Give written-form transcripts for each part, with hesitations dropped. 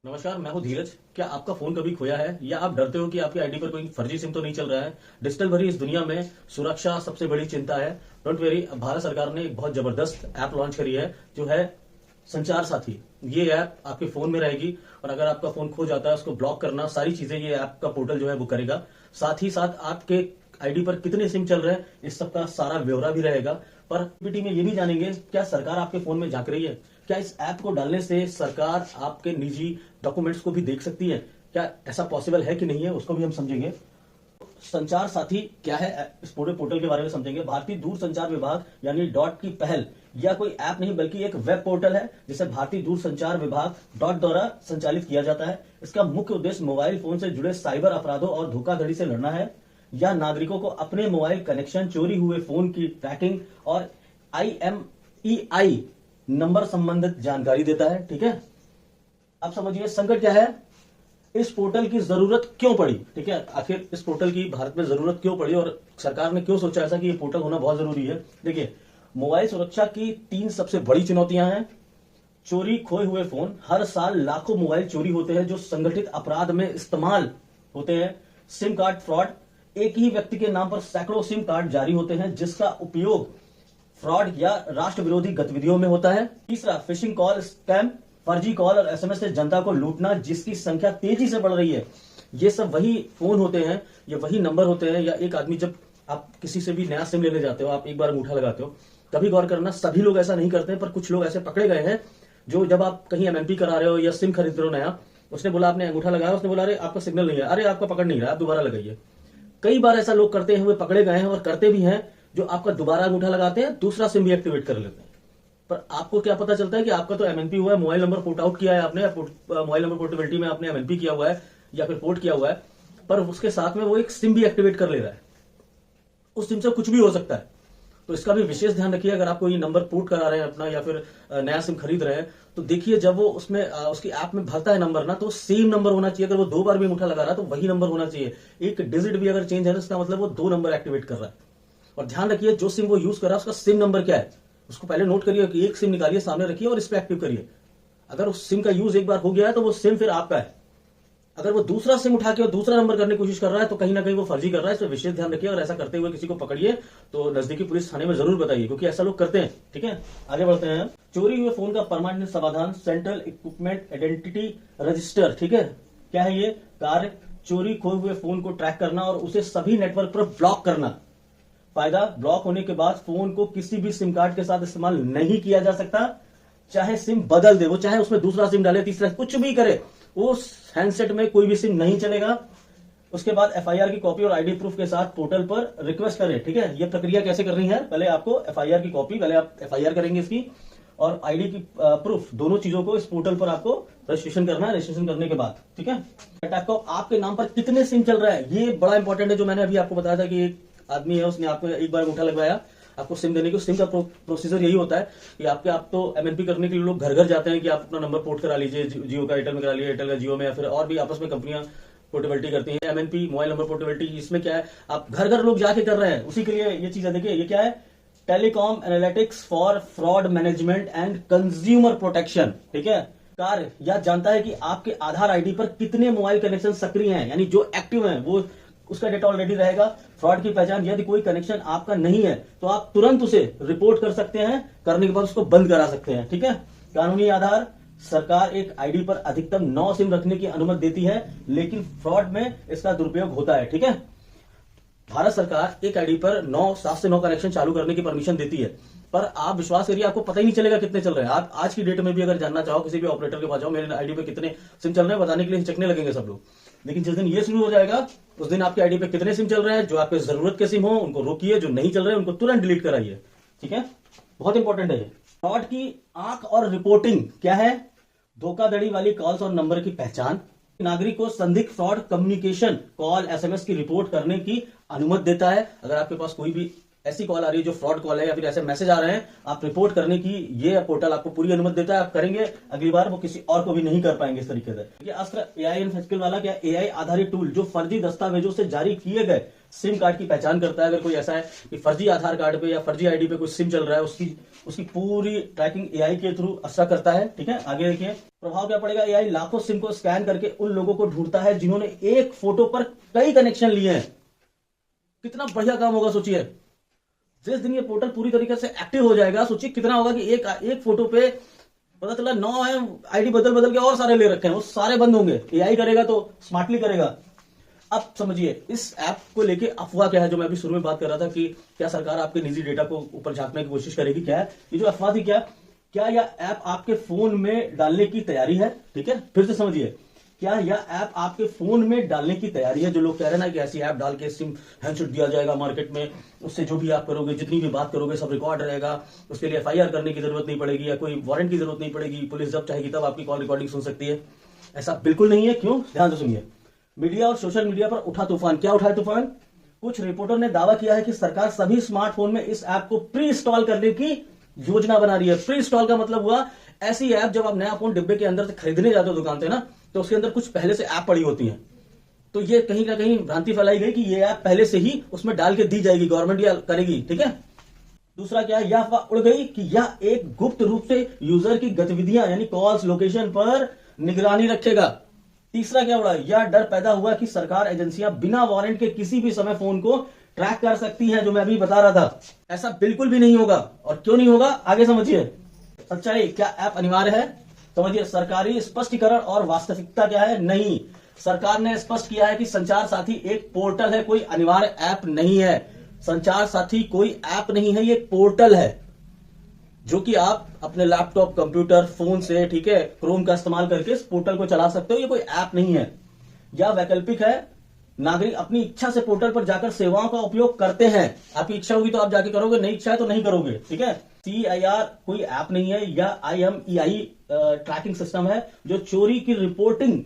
नमस्कार, मैं हूं धीरज। क्या आपका फोन कभी खोया है या आप डरते हो कि आपकी आईडी पर कोई फर्जी सिम तो नहीं चल रहा है? डिजिटल भरी इस दुनिया में सुरक्षा सबसे बड़ी चिंता है। डोंट वेरी, भारत सरकार ने एक बहुत जबरदस्त ऐप लॉन्च करी है जो है संचार साथी। ये ऐप आपके फोन में रहेगी और अगर आपका फोन खो जाता है उसको ब्लॉक करना, सारी चीजें ये ऐप का पोर्टल जो है वो करेगा। साथ ही साथ आपके आईडी पर कितने सिम चल रहे हैं इस सब का सारा ब्यौरा भी रहेगा। पर पीटी में ये भी जानेंगे क्या सरकार आपके फोन में झांक रही है, क्या इस ऐप को डालने से सरकार आपके निजी डॉक्यूमेंट्स को भी देख सकती है, क्या ऐसा पॉसिबल है कि नहीं है, उसको भी हम समझेंगे। संचार साथी क्या है, इस पूरे पोर्टल के बारे में समझेंगे। भारतीय दूरसंचार विभाग यानी डॉट की पहल, यह कोई ऐप नहीं बल्कि एक वेब पोर्टल है जिसे भारतीय दूरसंचार विभाग डॉट द्वारा संचालित किया जाता है। इसका मुख्य उद्देश्य मोबाइल फोन से जुड़े साइबर अपराधों और धोखाधड़ी से लड़ना है। यह नागरिकों को अपने मोबाइल कनेक्शन, चोरी हुए फोन की ट्रैकिंग और IMEI नंबर संबंधित जानकारी देता है। ठीक है, अब समझिए संकट क्या है, इस पोर्टल की जरूरत क्यों पड़ी। ठीक है, आखिर इस पोर्टल की भारत में जरूरत क्यों पड़ी और सरकार ने क्यों सोचा ऐसा कि ये पोर्टल होना बहुत जरूरी है। देखिए, मोबाइल सुरक्षा की 3 सबसे बड़ी चुनौतियां हैं। चोरी, खोए हुए फोन। हर साल लाखों मोबाइल चोरी होते हैं जो संगठित अपराध में इस्तेमाल होते हैं। सिम कार्ड फ्रॉड, एक ही व्यक्ति के नाम पर सैकड़ों सिम कार्ड जारी होते हैं जिसका उपयोग फ्रॉड या राष्ट्र विरोधी गतिविधियों में होता है। तीसरा, फिशिंग कॉल स्कैम, फर्जी कॉल और SMS से जनता को लूटना जिसकी संख्या तेजी से बढ़ रही है। ये सब वही फोन होते हैं, ये वही नंबर होते हैं। या एक आदमी, जब आप किसी से भी नया सिम लेने जाते हो, आप एक बार अंगूठा लगाते हो, कभी गौर करना सभी लोग ऐसा नहीं करते पर कुछ लोग ऐसे पकड़े गए हैं जो जब आप कहीं MMP करा रहे हो या सिम खरीद रहे हो नया, उसने बोला आपने अंगूठा लगाया, उसने बोला अरे आपका सिग्नल नहीं है, अरे आपका पकड़ नहीं रहा, आप दोबारा लगाइए। कई बार ऐसा लोग करते हैं, वे पकड़े गए हैं और करते भी हैं जो आपका दोबारा अंगूठा लगाते हैं, दूसरा सिम भी एक्टिवेट कर लेते हैं। पर आपको क्या पता चलता है कि आपका तो MNP हुआ है, मोबाइल नंबर पोर्ट आउट किया है आपने, मोबाइल नंबर पोर्टेबिलिटी में आपने MNP किया हुआ है या फिर पोर्ट किया हुआ है, पर उसके साथ में वो एक सिम भी एक्टिवेट कर ले रहा है। उस सिम से कुछ भी हो सकता है, तो इसका भी विशेष ध्यान रखिए। अगर आपको ये नंबर पोर्ट करा रहे हैं अपना या फिर नया सिम खरीद रहे हैं, तो देखिए जब वो उसमें उसकी ऐप में भरता है नंबर ना, तो सेम नंबर होना चाहिए। अगर वो 2 बार भी अंगूठा लगा रहा है तो वही नंबर होना चाहिए। एक डिजिट भी अगर चेंज है तो इसका मतलब वो 2 नंबर एक्टिवेट कर रहा है। और ध्यान रखिए जो सिम वो यूज कर रहा है उसका सिम नंबर क्या है, उसको पहले नोट करिए कि एक सिम निकालिए, सामने रखिए और इस पर एक्टिव करिए। अगर उस सिम का यूज एक बार हो गया है तो वो सिम फिर आपका है। अगर वो दूसरा सिम उठा के और दूसरा नंबर करने की कोशिश कर रहा है तो कहीं ना कहीं वो फर्जी कर रहा है। इस पर विशेष ध्यान रखिए। और ऐसा करते हुए किसी को पकड़िए तो नजदीकी पुलिस थाने में जरूर बताइए, क्योंकि ऐसा लोग करते हैं। ठीक है, आगे बढ़ते हैं। चोरी हुए फोन का परमानेंट समाधान, सेंट्रल इक्विपमेंट आइडेंटिटी रजिस्टर। ठीक है, क्या है ये कार्य? चोरी खोए हुए फोन को ट्रैक करना और उसे सभी नेटवर्क पर ब्लॉक करना। फायदा, ब्लॉक होने के बाद फोन को किसी भी सिम कार्ड के साथ इस्तेमाल नहीं किया जा सकता। चाहे सिम बदल दे वो, चाहे उसमें दूसरा सिम डाले, तीसरा, कुछ भी करे, उस हैंडसेट में कोई भी सिम नहीं चलेगा। उसके बाद FIR की कॉपी और ID प्रूफ के साथ पोर्टल पर रिक्वेस्ट करें। ठीक है, ये प्रक्रिया कैसे करनी है, पहले आपको FIR की कॉपी, पहले आप FIR करेंगे इसकी, और ID की प्रूफ, दोनों चीजों को इस पोर्टल पर आपको रजिस्ट्रेशन करना है। रजिस्ट्रेशन करने के बाद, ठीक है, आपको आपके नाम पर कितने सिम चल रहा है ये बड़ा इंपॉर्टेंट है। जो मैंने अभी आपको बताया था कि एक आदमी है, उसने आपको एक बार अंगूठा लगवाया, आपको सिम देने की। सिम का प्रोसीजर यही होता है कि आप तो MNP करने के लिए लोग घर घर जाते हैं कि आप अपना नंबर पोर्ट करा लीजिए, जियो का एयरटेल में करा लीजिए, एयरटेल का जियो में, या फिर और भी आपस में कंपनियां पोर्टेबिलिटी करती हैं। MNP मोबाइल नंबर पोर्टेबिलिटी, इसमें क्या है, आप घर घर लोग जाके कर रहे हैं, उसी के लिए ये चीज है। देखिए ये क्या है, telecom analytics for fraud management and consumer protection. ठीक है, कार्य यह जानता है कि आपके आधार ID पर कितने मोबाइल कनेक्शन सक्रिय हैं, यानी जो एक्टिव हैं, वो उसका डेटा ऑलरेडी रहेगा। फ्रॉड की पहचान, यदि कोई कनेक्शन आपका नहीं है तो आप तुरंत उसे रिपोर्ट कर सकते हैं, करने के बाद उसको बंद करा सकते हैं। ठीक है, कानूनी आधार, सरकार एक ID पर अधिकतम 9 सिम रखने की अनुमति देती है, लेकिन फ्रॉड में इसका दुरुपयोग होता है। ठीक है, भारत सरकार एक ID पर 7 से 9 कनेक्शन चालू करने की परमिशन देती है, पर आप विश्वास करिए आपको पता ही नहीं चलेगा कितने चल रहे हैं। आप आज की डेट में भी अगर जानना चाहो, किसी भी ऑपरेटर के पास जाओ, मेरे ID पे कितने सिम चल रहे हैं बताने के लिए हिचकने लगेंगे सब लोग। लेकिन जिस दिन ये शुरू हो जाएगा उस दिन आपके ID पे कितने सिम चल रहे हैं, जो आपके जरूरत के सिम हो उनको रोकिए, जो नहीं चल रहे हैं उनको तुरंत डिलीट कराइए। ठीक है, बहुत इंपॉर्टेंट है ये। फ्रॉड की आंख और रिपोर्टिंग क्या है, धोखाधड़ी वाली कॉल्स और नंबर की पहचान, नागरिक को संदिग्ध फ्रॉड कम्युनिकेशन, कॉल, SMS की रिपोर्ट करने की अनुमति देता है। अगर आपके पास कोई भी ऐसी कॉल आ रही है जो फ्रॉड कॉल है या फिर ऐसे मैसेज आ रहे हैं, आप रिपोर्ट करने की ये पोर्टल आपको पूरी अनुमति देता है। आप करेंगे, अगली बार वो किसी और को भी नहीं कर पाएंगे इस तरीके से। ये अस्त्र एआई एनफेक्सिल वाला क्या एआई आधारित टूल जो फर्जी दस्तावेजों से जारी किए गए सिम कार्ड की पहचान करता है। अगर कोई ऐसा है कि फर्जी आधार कार्ड पे या फर्जी आईडी पे कोई सिम चल रहा है, उसकी पूरी ट्रैकिंग एआई के थ्रू अच्छा करता है। ठीक है, आगे देखिए प्रभाव क्या पड़ेगा। एआई लाखों सिम को स्कैन करके उन लोगों को ढूंढता है जिन्होंने एक फोटो पर कई कनेक्शन लिए हैं। कितना बढ़िया काम होगा सोचिए। जिस दिन ये पोर्टल पूरी तरीके से एक्टिव हो जाएगा, सोचिए कितना होगा कि एक फोटो पे पता चला 9 है, आईडी बदल बदल के और सारे ले रखे हैं, वो सारे बंद होंगे। एआई करेगा तो स्मार्टली करेगा। अब समझिए इस ऐप को लेके अफवाह क्या है, जो मैं अभी शुरू में बात कर रहा था कि क्या सरकार आपके निजी डेटा को ऊपर झांकने की कोशिश करेगी। क्या है ये जो अफवाह थी, क्या यह ऐप आपके फोन में डालने की तैयारी है। ठीक है, फिर से समझिए, क्या यह ऐप आपके फोन में डालने की तैयारी है। जो लोग कह रहे हैं ना कि ऐसी ऐप डाल के सिम हैंडसेट दिया जाएगा मार्केट में, उससे जो भी आप करोगे, जितनी भी बात करोगे सब रिकॉर्ड रहेगा, उसके लिए एफआईआर करने की जरूरत नहीं पड़ेगी या कोई वारंट की जरूरत नहीं पड़ेगी, पुलिस जब चाहेगी तब आपकी कॉल रिकॉर्डिंग सुन सकती है। ऐसा बिल्कुल नहीं है। क्यों, ध्यान से सुनिए। मीडिया और सोशल मीडिया पर उठा तूफान। क्या उठा तूफान? कुछ रिपोर्टर ने दावा किया है कि सरकार सभी स्मार्टफोन में इस ऐप को प्री इंस्टॉल करने की योजना बना रही है। प्री इंस्टॉल का मतलब हुआ ऐसी ऐप, जब आप नया फोन डिब्बे के अंदर से खरीदने जाते हो दुकान से ना, तो उसके अंदर कुछ पहले से ऐप पड़ी होती हैं। तो ये कहीं ना कहीं भ्रांति फैलाई गई कि ये ऐप पहले से ही उसमें डाल के दी जाएगी, गवर्नमेंट या करेगी। ठीक है। दूसरा क्या, यह अफवाह उड़ गई कि यह एक गुप्त रूप से यूजर की गतिविधियां यानी कॉल्स, लोकेशन पर निगरानी रखेगा। तीसरा क्या उड़ा, यह डर पैदा हुआ कि सरकार एजेंसियां बिना वारंट के किसी भी समय फोन को ट्रैक कर सकती हैं, जो मैं अभी बता रहा था। ऐसा बिल्कुल भी नहीं होगा। और क्यों नहीं होगा, आगे समझिए। सच्चाई, क्या ऐप अनिवार्य है? समझिए, सरकारी स्पष्टीकरण और वास्तविकता क्या है? नहीं। सरकार ने स्पष्ट किया है कि संचार साथी एक पोर्टल है, कोई अनिवार्य ऐप नहीं है। संचार साथी कोई ऐप नहीं है, ये एक पोर्टल है जो कि आप अपने लैपटॉप, कंप्यूटर, फोन से, ठीक है, क्रोम का इस्तेमाल करके इस पोर्टल को चला सकते हो। ये कोई ऐप नहीं है। यह वैकल्पिक है। नागरिक अपनी इच्छा से पोर्टल पर जाकर सेवाओं का उपयोग करते हैं। आपकी इच्छा होगी तो आप जाके करोगे, नहीं इच्छा है तो नहीं करोगे। ठीक है। CIR कोई ऐप नहीं है। यह IMEI ट्रैकिंग सिस्टम है जो चोरी की रिपोर्टिंग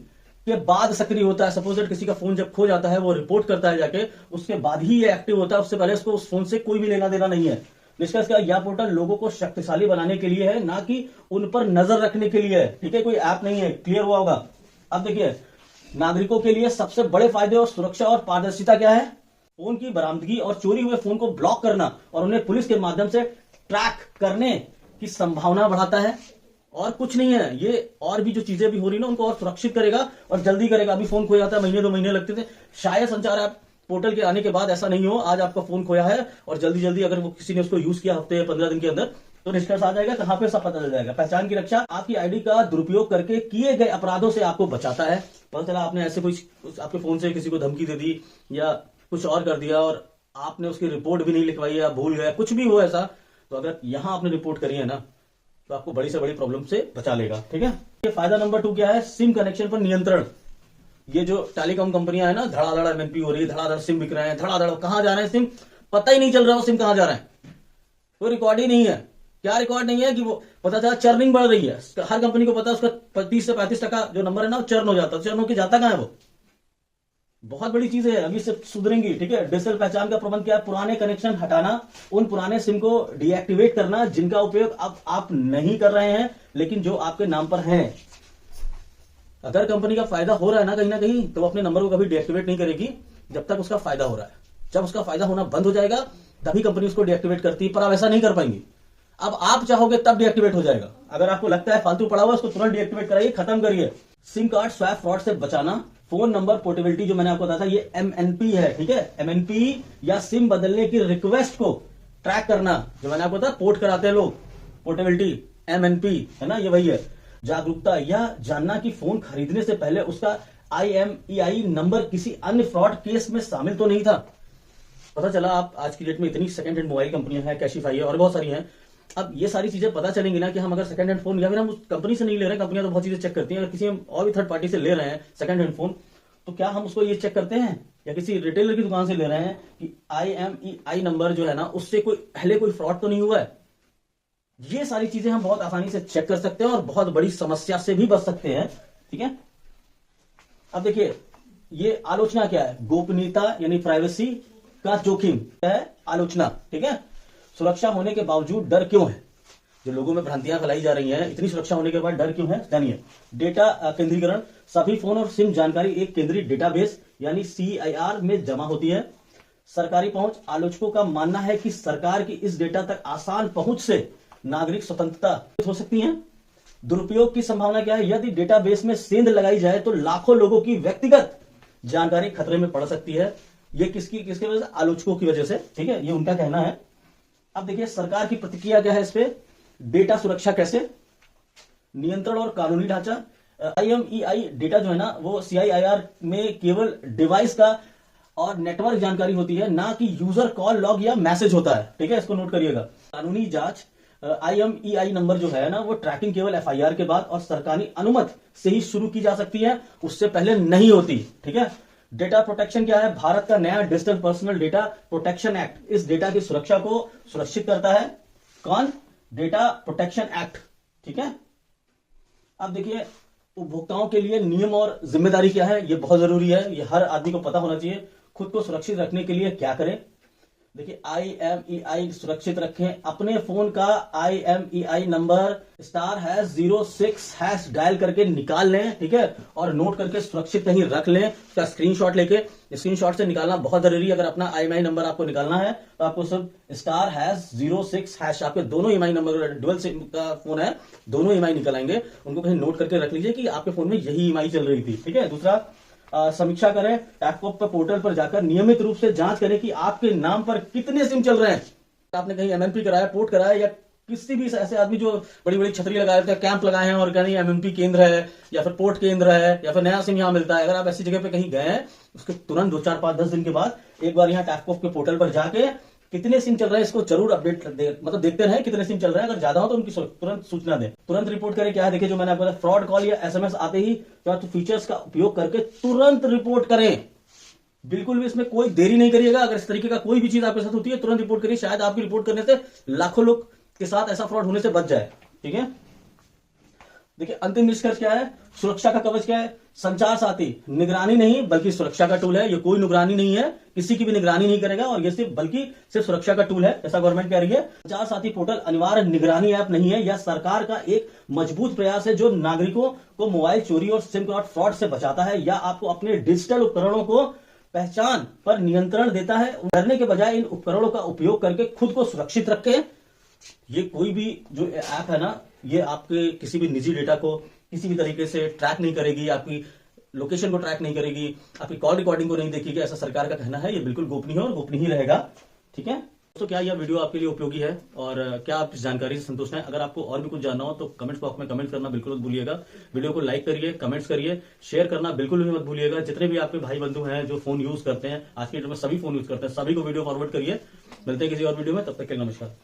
के बाद सक्रिय होता है। सपोज किसी का फोन जब खो जाता है, वो रिपोर्ट करता है जाके, उसके बाद ही ये एक्टिव होता है। उससे पहले उसको उस फोन से कोई भी लेना देना नहीं है। निष्कर्ष क्या, यह पोर्टल लोगों को शक्तिशाली बनाने के लिए है, ना कि उन पर नजर रखने के लिए है। ठीक है, कोई ऐप नहीं है। क्लियर हुआ होगा। अब देखिए, नागरिकों के लिए सबसे बड़े फायदे और सुरक्षा और पारदर्शिता क्या है? फोन की बरामदगी और चोरी हुए फोन को ब्लॉक करना और उन्हें पुलिस के माध्यम से ट्रैक करने की संभावना बढ़ाता है। और कुछ नहीं है ये। और भी जो चीजें भी हो रही ना, उनको और सुरक्षित करेगा और जल्दी करेगा। अभी फोन खो जाता है, महीने 2 महीने लगते थे। शायद संचार ऐप पोर्टल के आने के बाद ऐसा नहीं हो। आज आपका फोन खोया है और जल्दी जल्दी अगर वो किसी ने उसको यूज किया हफ्ते या 15 दिन के अंदर, तो निष्कर्ष आ जाएगा, कहां पे सब पता चल जाएगा। पहचान की रक्षा आपकी आईडी का दुरुपयोग करके किए गए अपराधों से आपको बचाता है। पता चला आपने ऐसे कोई आपके फोन से किसी को धमकी दे दी या कुछ और कर दिया और आपने उसकी रिपोर्ट भी नहीं लिखवाई या भूल गए, कुछ भी हो ऐसा, तो अगर यहां आपने रिपोर्ट करी है ना, तो आपको बड़ी से बड़ी प्रॉब्लम से बचा लेगा। ठीक है। ये फायदा नंबर 2 क्या है? सिम कनेक्शन पर नियंत्रण। ये जो टेलीकॉम कंपनियां है ना, धड़ाधड़ MNP हो रही है, धड़ाधड़ सिम बिक रहे हैं, धड़ाधड़ कहां जा रहे हैं सिम, पता ही नहीं चल रहा वो सिम कहां जा रहा है। कोई रिकॉर्ड ही नहीं है। क्या रिकॉर्ड नहीं है कि वो पता चला चर्निंग बढ़ रही है। हर कंपनी को पता है उसका 30 से 35% जो नंबर है ना, वो चर्न हो जाता है। चर्न होकर जाता कहां है वो? बहुत बड़ी चीज है, अभी से सुधरेंगी। ठीक है। डिजिटल पहचान का प्रबंध क्या है? पुराने कनेक्शन हटाना, उन पुराने सिम को डीएक्टिवेट करना जिनका उपयोग अब आप नहीं कर रहे हैं लेकिन जो आपके नाम पर हैं। अगर कंपनी का फायदा हो रहा है ना कहीं, तो वो अपने नंबर को कभी डीएक्टिवेट नहीं करेगी जब तक उसका फायदा हो रहा है। जब उसका फायदा होना बंद हो जाएगा तभी कंपनी उसको डीएक्टिवेट करती है, पर आप ऐसा नहीं कर पाएंगी। अब आप चाहोगे तब डीएक्टिवेट हो जाएगा। अगर आपको लगता है फालतू पड़ा हुआ, उसको तुरंत डीएक्टिवेट कराइए, खत्म करिए। सिम कार्ड स्वैप फ्रॉड से बचाना, फोन नंबर पोर्टेबिलिटी जो मैंने आपको बताया था, ये MNP है। ठीक है। MNP या सिम बदलने की रिक्वेस्ट को ट्रैक करना, जो मैंने आपको बताया पोर्ट कराते हैं लोग, पोर्टेबिलिटी MNP है ना, ये वही है। जागरूकता, यह जानना कि फोन खरीदने से पहले उसका IMEI नंबर किसी अन्य फ्रॉड केस में शामिल तो नहीं था। पता चला आप आज की डेट में इतनी सेकंड हैंड मोबाइल कंपनियां हैं, कैशिफाई है और बहुत सारी हैं। अब ये सारी चीजें पता चलेंगी ना कि हम अगर सेकंड हैंड फोन, या फिर हम उस कंपनी से नहीं ले रहे हैं, कंपनियां तो बहुत चीजें चेक करती हैं, अगर किसी हम और भी थर्ड पार्टी से ले रहे हैं सेकंड हैंड फोन, तो क्या हम उसको ये चेक करते हैं? या किसी रिटेलर की दुकान से ले रहे हैं कि IMEI नंबर जो है ना, उससे पहले कोई फ्रॉड तो नहीं हुआ है? ये सारी चीजें हम बहुत आसानी से चेक कर सकते हैं और बहुत बड़ी समस्या से भी बच सकते हैं। ठीक है। अब देखिए, ये आलोचना क्या है? गोपनीयता यानी प्राइवेसी का जोखिम है आलोचना। ठीक है, सुरक्षा होने के बावजूद डर क्यों है? जो लोगों में भ्रांतियां फैलाई जा रही हैं, इतनी सुरक्षा होने के बाद डर क्यों है, जानिए। डेटा केंद्रीकरण, सभी फोन और सिम जानकारी एक केंद्रीय डेटाबेस यानी CIR में जमा होती है। सरकारी पहुंच, आलोचकों का मानना है कि सरकार की इस डेटा तक आसान पहुंच से नागरिक स्वतंत्रता हो सकती है। दुरुपयोग की संभावना क्या है? यदि डेटाबेस में सेंध लगाई जाए तो लाखों लोगों की व्यक्तिगत जानकारी खतरे में पड़ सकती है। ये किसकी वजह से? आलोचकों की वजह से। ठीक है, ये उनका कहना है। अब देखिए सरकार की प्रतिक्रिया क्या है इस पे। डेटा सुरक्षा कैसे? नियंत्रण और कानूनी ढांचा। IMEI डेटा जो है ना वो CIR में केवल डिवाइस का और नेटवर्क जानकारी होती है, ना कि यूजर कॉल लॉग या मैसेज होता है। ठीक है, इसको नोट करिएगा। कानूनी जांच, IMEI नंबर जो है ना वो ट्रैकिंग केवल FIR के बाद और सरकारी अनुमति से ही शुरू की जा सकती है, उससे पहले नहीं होती। ठीक है, डेटा प्रोटेक्शन क्या है? भारत का नया digital personal data protection act इस डेटा की सुरक्षा को सुरक्षित करता है। कौन? Data protection act. ठीक है, अब देखिए उपभोक्ताओं के लिए नियम और जिम्मेदारी क्या है, ये बहुत जरूरी है, ये हर आदमी को पता होना चाहिए। खुद को सुरक्षित रखने के लिए क्या करें? देखिए IMEI सुरक्षित रखें। अपने फोन का IMEI नंबर *06# डायल करके निकाल लें। ठीक है, और नोट करके सुरक्षित कहीं रख लें। उसका स्क्रीनशॉट लेके, स्क्रीनशॉट से निकालना बहुत जरूरी है। अगर अपना IMEI नंबर आपको निकालना है तो आपको सब *06# आपके दोनों EMI नंबर, डुअल सिम का फोन है, दोनों EMI निकल आएंगे। उनको कहीं नोट करके रख लीजिए कि आपके फोन में यही EMI चल रही थी। ठीक है, दूसरा समीक्षा करें। टैपकॉप पर पोर्टल पर जाकर नियमित रूप से जांच करें कि आपके नाम पर कितने सिम चल रहे हैं। आपने कहीं MMP कराया, पोर्ट कराया, या किसी भी ऐसे आदमी जो बड़ी बड़ी छतरी लगाए थे, कैंप लगाए हैं और कहीं MMP केंद्र है या फिर पोर्ट केंद्र है या फिर नया सिम यहाँ मिलता है, अगर आप ऐसी जगह पे कहीं गए हैं उसके तुरंत 2, 4, 5, 10 दिन के बाद एक बार यहाँ टैपकॉप के पोर्टल पर जाके कितने सिम चल रहे हैं इसको जरूर अपडेट मतलब देखते रहे कितने सिम चल रहे हैं। अगर ज्यादा हो तो उनकी तुरंत सूचना दें, तुरंत रिपोर्ट करें। क्या है देखिए, जो मैंने आपको बताया, फ्रॉड कॉल या SMS आते ही तो फीचर्स का उपयोग करके तुरंत रिपोर्ट करें। बिल्कुल भी इसमें कोई देरी नहीं करिएगा। अगर इस तरीके का कोई भी चीज आपके साथ होती है तुरंत रिपोर्ट करिए। शायद आपकी रिपोर्ट करने से लाखों लोग के साथ ऐसा फ्रॉड होने से बच जाए। ठीक है, देखिए अंतिम निष्कर्ष क्या है? सुरक्षा का कवच क्या है? संचार साथी निगरानी नहीं बल्कि सुरक्षा का टूल है। ये कोई निगरानी नहीं है, किसी की भी निगरानी नहीं करेगा, और ये सिर्फ सुरक्षा का टूल है, ऐसा गवर्नमेंट कह रही है। संचार साथी पोर्टल अनिवार्य निगरानी ऐप नहीं है, यह सरकार का एक मजबूत प्रयास है जो नागरिकों को मोबाइल चोरी और सिम कार्ड फ्रॉड से बचाता है, या आपको अपने डिजिटल उपकरणों को पहचान पर नियंत्रण देता है। डरने के बजाय इन उपकरणों का उपयोग करके खुद को सुरक्षित रखें। ये कोई भी जो ऐप है ना, ये आपके किसी भी निजी डेटा को किसी भी तरीके से ट्रैक नहीं करेगी, आपकी लोकेशन को ट्रैक नहीं करेगी, आपकी कॉल रिकॉर्डिंग को नहीं देखेगी, ऐसा सरकार का कहना है। ये बिल्कुल गोपनीय है और गोपनीय ही रहेगा। ठीक है दोस्तों, क्या यह वीडियो आपके लिए उपयोगी है और क्या आप इस जानकारी से संतुष्ट हैं? अगर आपको और भी कुछ जानना हो तो कमेंट्स बॉक्स में कमेंट करना बिल्कुल मत भूलिएगा। वीडियो को लाइक करिए, कमेंट्स करिए, शेयर करना बिल्कुल भी मत भूलिएगा। जितने भी आपके भाई बंधु हैं जो फोन यूज करते हैं, आज के डेट में सभी फोन यूज करते हैं, सभी को वीडियो फॉरवर्ड करिए। मिलते हैं किसी और वीडियो में, तब तक के लिए नमस्कार।